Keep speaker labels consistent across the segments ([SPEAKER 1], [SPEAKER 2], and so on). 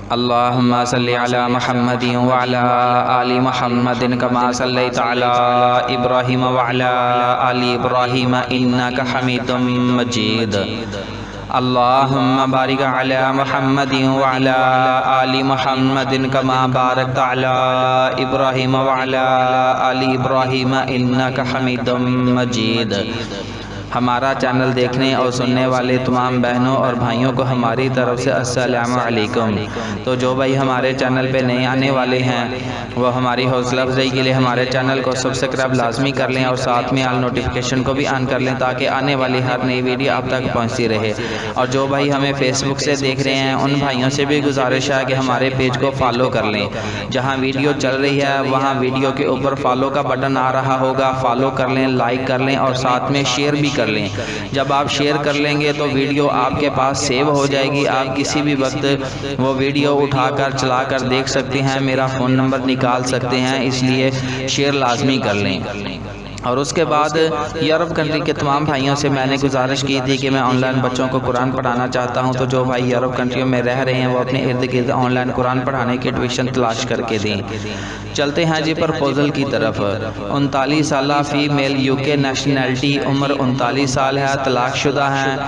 [SPEAKER 1] अल्लाहुम्मा सल्लि अला मुहम्मदिन व अला आलि मुहम्मदिन कमा सल्लैता अला इब्राहीम व अला आलि इब्राहीम इन्नका हमीदुम मजीद। अल्लाहुम्मा बारिक अला मुहम्मदिन व अला आलि मुहम्मदिन कमा बारकता अला इब्राहीम व अला आलि इब्राहीम इन्नका हमीदुम मजीद। हमारा चैनल देखने और सुनने वाले तमाम बहनों और भाइयों को हमारी तरफ से अस्सलामु अलैकुम। तो जो भाई हमारे चैनल पे नए आने वाले हैं वो हमारी हौसला अफजाई के लिए हमारे चैनल को सब्सक्राइब लाजमी कर लें और साथ में आल नोटिफिकेशन को भी ऑन कर लें ताकि आने वाली हर नई वीडियो आप तक पहुँचती रहे। और जो भाई हमें फेसबुक से देख रहे हैं उन भाइयों से भी गुजारिश है कि हमारे पेज को फॉलो कर लें। जहाँ वीडियो चल रही है वहाँ वीडियो के ऊपर फॉलो का बटन आ रहा होगा, फॉलो कर लें, लाइक कर लें और साथ में शेयर भी कर लें। जब आप शेयर कर लेंगे तो वीडियो आपके पास सेव हो जाएगी, आप किसी भी वक्त वो वीडियो उठाकर चलाकर देख सकते हैं, मेरा फ़ोन नंबर निकाल सकते हैं, इसलिए शेयर लाजमी कर लें। और उसके बाद यूरोप कंट्री के तमाम भाइयों से मैंने गुजारिश की थी कि मैं ऑनलाइन बच्चों को कुरान पढ़ाना चाहता हूं। तो जो भाई यूरोप कंट्रियों में रह रहे हैं वो अपने इर्द गिर्द ऑनलाइन कुरान पढ़ाने की ट्यूशन तलाश करके दें। चलते हैं जी प्रपोजल की तरफ। 39 साल फ़ीमेल, यूके नेशनैलिटी, उम्र 39 साल है, तलाकशुदा है।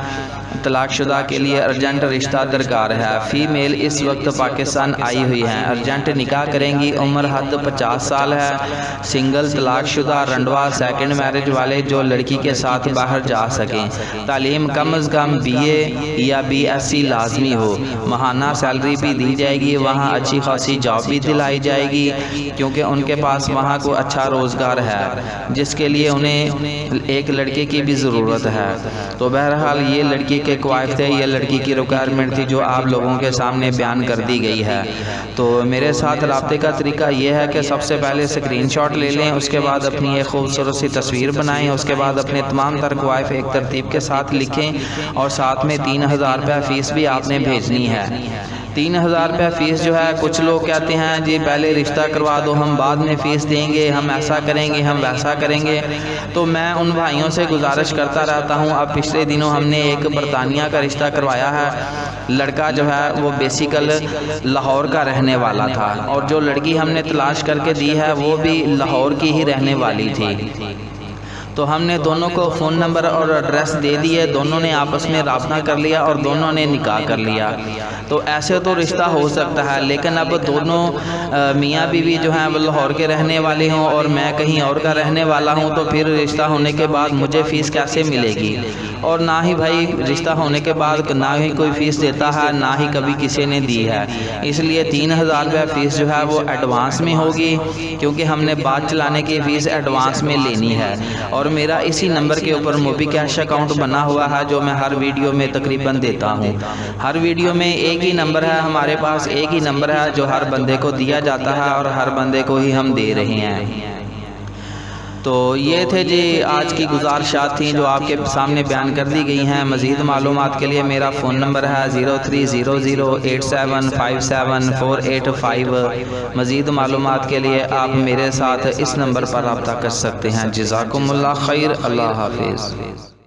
[SPEAKER 1] तलाकशुदा के लिए अर्जेंट रिश्ता दरकार है। फ़ीमेल इस वक्त पाकिस्तान आई हुई हैं, अर्जेंट निकाह करेंगी। उम्र हद 50 साल है। सिंगल, तलाकशुदा, रंडवा, सेकंड मैरिज वाले जो लड़की के साथ बाहर जा सकें। तालीम कम अज़ कम BA या BSc लाजमी हो। माहाना सैलरी भी दी जाएगी, वहाँ अच्छी खासी जॉब भी दिलाई जाएगी क्योंकि उनके पास वहाँ को अच्छा रोज़गार है जिसके लिए उन्हें एक लड़के की भी ज़रूरत है। तो बहरहाल ये लड़की के क़वायद थे, ये लड़की की रिक्वायरमेंट थी जो आप लोगों के सामने बयान कर दी गई है। तो मेरे साथ रब्ते का तरीका ये है कि सबसे पहले स्क्रीनशॉट ले लें, उसके बाद अपनी एक खूबसूरत सी तस्वीर बनाएं, उसके बाद अपने तमाम तर क़वायद एक तरतीब के साथ लिखें और साथ में 3000 रुपया फ़ीस भी आपने भेजनी है। 3000 रुपया फ़ीस जो है, कुछ लोग कहते हैं जी पहले रिश्ता करवा दो, हम बाद में फ़ीस देंगे, हम ऐसा करेंगे, हम वैसा करेंगे। तो मैं उन भाइयों से गुजारिश करता रहता हूँ। अब पिछले दिनों हमने एक बरतानिया का रिश्ता करवाया है। लड़का जो है वो बेसिकल लाहौर का रहने वाला था और जो लड़की हमने तलाश करके दी है वो भी लाहौर की ही रहने वाली थी। तो हमने दोनों को फ़ोन नंबर और एड्रेस दे दिए, दोनों ने आपस में राब्ता कर लिया और दोनों ने निकाह कर लिया। तो ऐसे तो रिश्ता हो सकता है, लेकिन अब दोनों मियाँ बीवी जो हैं वो लाहौर के रहने वाले हों और मैं कहीं और का रहने वाला हूँ, तो फिर रिश्ता होने के बाद मुझे फ़ीस कैसे मिलेगी? और ना ही भाई रिश्ता होने के बाद ना ही कोई फ़ीस देता है, ना ही कभी किसी ने दी है। इसलिए 3000 रुपया फ़ीस जो है वो एडवांस में होगी क्योंकि हमने बात चलाने की फ़ीस एडवांस में लेनी है। और मेरा इसी नंबर के ऊपर मोबी कैश अकाउंट बना हुआ है जो मैं हर वीडियो में तकरीबन देता हूँ। हर वीडियो में एक ही नंबर है, हमारे पास एक ही नंबर है जो हर बंदे को दिया जाता है और हर बंदे को ही हम दे रहे हैं। तो ये थे जी आज की गुजारिशात थी जो आपके सामने बयान कर दी गई हैं। मज़ीद मालूमात के लिए मेरा फ़ोन नंबर है 030087574885। मज़ीद मालूमात के लिए आप मेरे साथ इस नंबर पर रब्ता कर सकते हैं। जज़ाकुमुल्लाह खैर। अल्लाह हाफिज़।